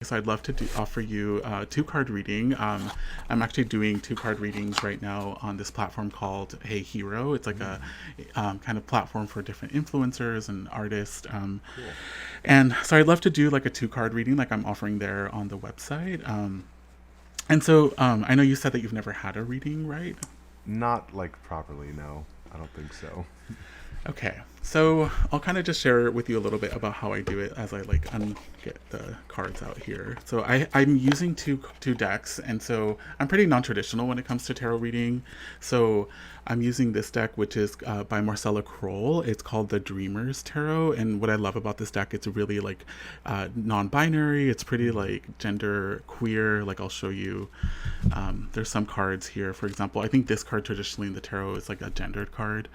So I'd love to offer you two card reading. I'm actually doing two card readings right now on this platform called Hey Hero. It's like a kind of platform for different influencers and artists. Cool. And so I'd love to do like a two card reading like I'm offering there on the website. And so I know you said that you've never had a reading, right? Not like properly, no. I don't think so. Okay, so I'll kind of just share with you a little bit about how I do it as I like get the cards out here. So I'm using two decks, and so I'm pretty non-traditional when it comes to tarot reading. So I'm using this deck, which is by Marcella Kroll. It's called the Dreamers Tarot, and what I love about this deck, it's really like non-binary. It's pretty like gender queer. Like I'll show you. There's some cards here. For example, I think this card traditionally in the tarot is like a gendered card,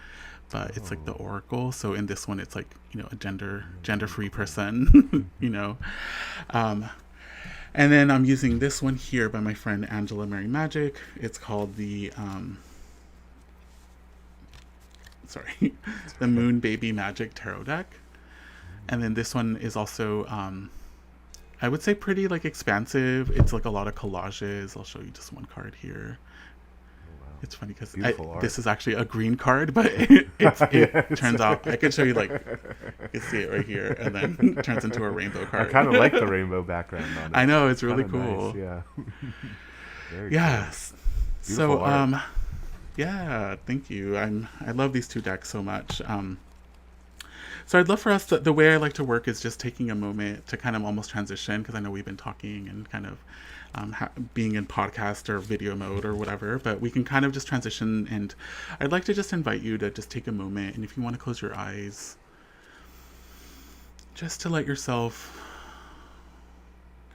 but it's like the oracle. So in this one it's like, you know, a gender free person. You know, and then I'm using this one here by my friend Angela Mary Magic. It's called the sorry the Moon Baby Magic Tarot Deck. And then this one is also I would say pretty like expansive. It's like a lot of collages. I'll show you just one card here. It's funny because this is actually a green card, but it turns out I could show you, like, you can see it right here, and then it turns into a rainbow card. I kind of like the rainbow background on it. I know, it's really cool. Nice, yeah. Very yes. cool. So art. yeah, thank you. I love these two decks so much. So I'd love for us the way I like to work is just taking a moment to kind of almost transition, because I know we've been talking and kind of being in podcast or video mode or whatever, but we can kind of just transition. And I'd like to just invite you to just take a moment, and if you want to close your eyes, just to let yourself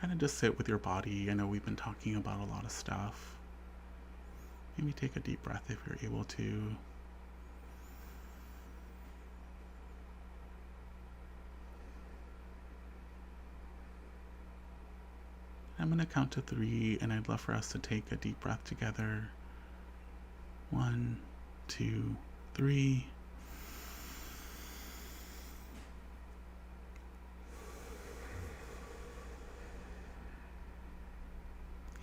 kind of just sit with your body. I know we've been talking about a lot of stuff. Maybe take a deep breath if you're able to. I'm going to count to 3, and I'd love for us to take a deep breath together. 1, 2, 3.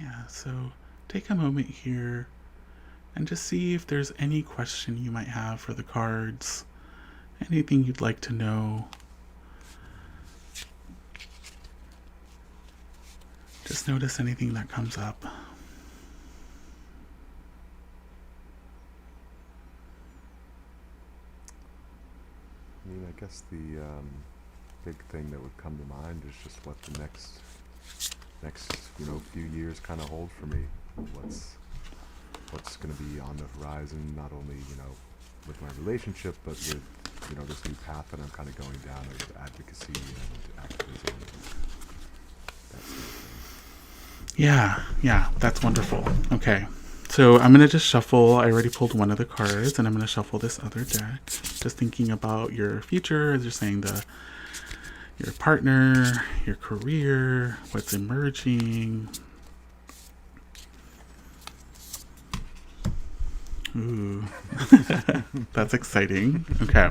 Yeah, so take a moment here and just see if there's any question you might have for the cards, anything you'd like to know. Just notice anything that comes up. I mean, I guess the big thing that would come to mind is just what the next few years kind of hold for me. What's going to be on the horizon, not only, with my relationship, but with, this new path that I'm kind of going down with advocacy and activism. That sort of thing. Yeah, that's wonderful. Okay, so I'm going to just shuffle. I already pulled one of the cards, and I'm going to shuffle this other deck. Just thinking about your future, as you're saying, your partner, your career, what's emerging. Ooh, that's exciting. Okay.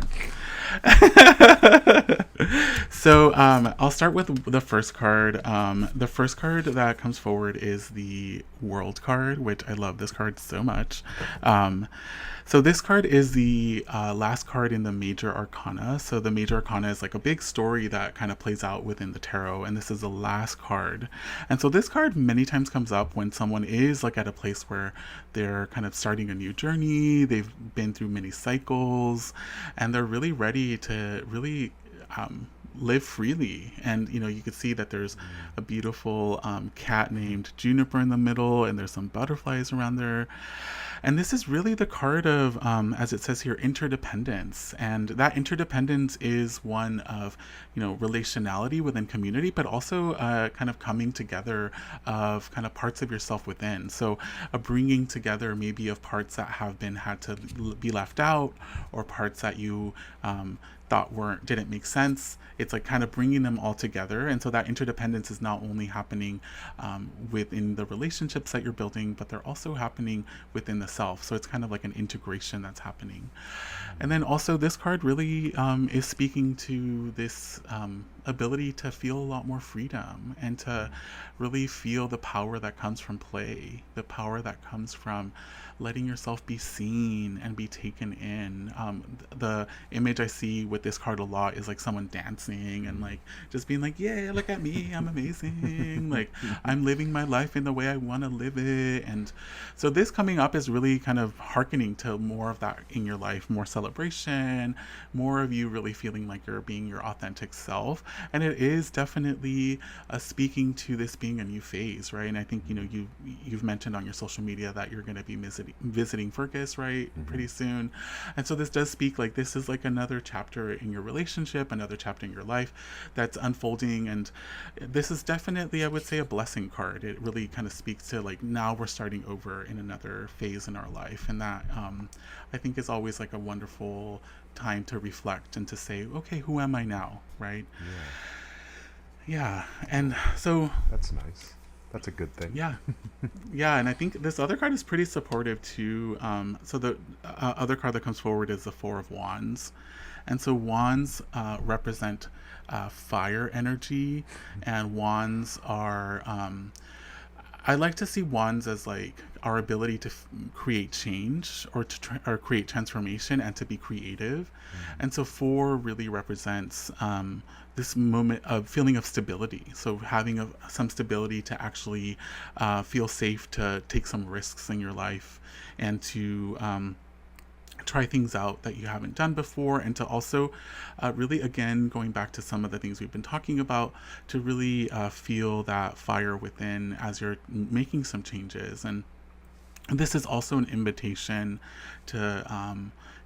So I'll start with the first card. The first card that comes forward is the World card, which I love this card so much. So this card is the last card in the Major Arcana. So the Major Arcana is like a big story that kind of plays out within the tarot, and this is the last card. And so this card many times comes up when someone is like at a place where they're kind of starting a new journey, they've been through many cycles, and they're really ready to really live freely. And you can see that there's a beautiful cat named Juniper in the middle, and there's some butterflies around there. And this is really the card of, as it says here, interdependence. And that interdependence is one of, relationality within community, but also kind of coming together of kind of parts of yourself within. So a bringing together maybe of parts that have had to be left out, or parts that you thought didn't make sense. It's like kind of bringing them all together. And so that interdependence is not only happening within the relationships that you're building, but they're also happening within the self. So it's kind of like an integration that's happening. And then also this card really is speaking to this ability to feel a lot more freedom and to really feel the power that comes from play, the power that comes from letting yourself be seen and be taken in. The image I see with this card a lot is like someone dancing and like just being like, yeah, look at me, I'm amazing. Like I'm living my life in the way I want to live it. And so this coming up is really kind of hearkening to more of that in your life, more celebration, more of you really feeling like you're being your authentic self. And it is definitely speaking to this being a new phase, right? And I think, you know, you've mentioned on your social media that you're going to be visiting Fergus, right, pretty soon. And so this does speak like this is like another chapter in your relationship, another chapter in your life that's unfolding. And this is definitely, I would say, a blessing card. It really kind of speaks to like now we're starting over in another phase in our life. And that I think is always like a wonderful time to reflect and to say, okay, who am I now, right? Yeah. And so That's nice. That's a good thing. yeah. Yeah, and I think this other card is pretty supportive too. So the other card that comes forward is the Four of Wands. And so wands represent fire energy, and wands are I like to see wands as like our ability to create change or to or create transformation and to be creative. And so four really represents this moment of feeling of stability. So having some stability to actually feel safe to take some risks in your life and to try things out that you haven't done before, and to also really, again, going back to some of the things we've been talking about, to really feel that fire within as you're making some changes. And this is also an invitation to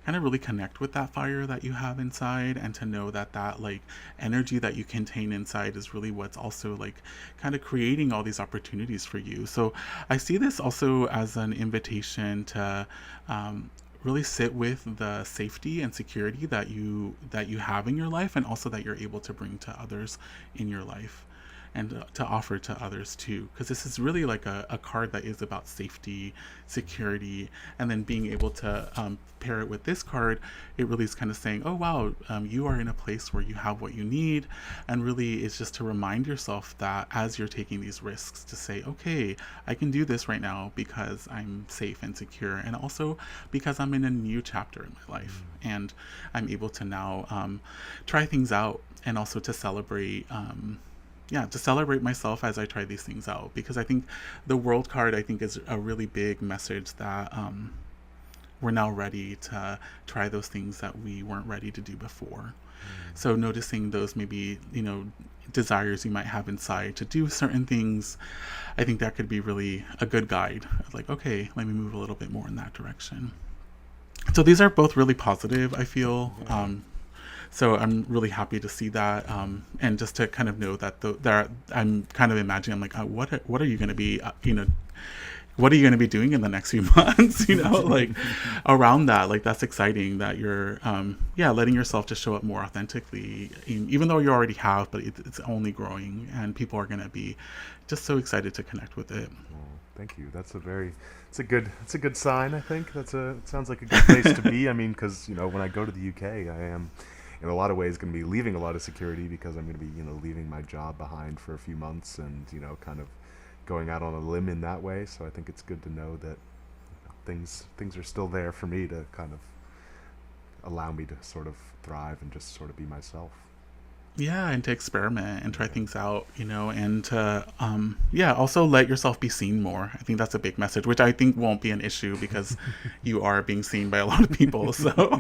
kind of really connect with that fire that you have inside, and to know that that like energy that you contain inside is really what's also like kind of creating all these opportunities for you. So I see this also as an invitation to really sit with the safety and security that you have in your life, and also that you're able to bring to others in your life, and to offer to others too, because this is really like a card that is about safety, security, and then being able to pair it with this card. It really is kind of saying, oh wow, you are in a place where you have what you need. And really it's just to remind yourself that as you're taking these risks, to say, okay, I can do this right now because I'm safe and secure, and also because I'm in a new chapter in my life, and I'm able to now try things out, and also to celebrate to celebrate myself as I try these things out. Because I think the World card, I think, is a really big message that we're now ready to try those things that we weren't ready to do before. So noticing those maybe, desires you might have inside to do certain things, I think that could be really a good guide of like, okay, let me move a little bit more in that direction. So these are both really positive, I feel. So I'm really happy to see that, and just to kind of know that I'm kind of imagining, I'm like, what are you going to be, what are you going to be doing in the next few months, like around that. Like that's exciting that you're, letting yourself just show up more authentically, even though you already have, but it's only growing, and people are going to be just so excited to connect with it. Thank you. It's a good sign. I think it sounds like a good place to be. I mean, because when I go to the UK, I am in a lot of ways going to be leaving a lot of security, because I'm going to be leaving my job behind for a few months, and kind of going out on a limb in that way. So I think it's good to know that things are still there for me to kind of allow me to sort of thrive and just sort of be myself. Yeah, and to experiment and try things out, and to, also let yourself be seen more. I think that's a big message, which I think won't be an issue because you are being seen by a lot of people. So,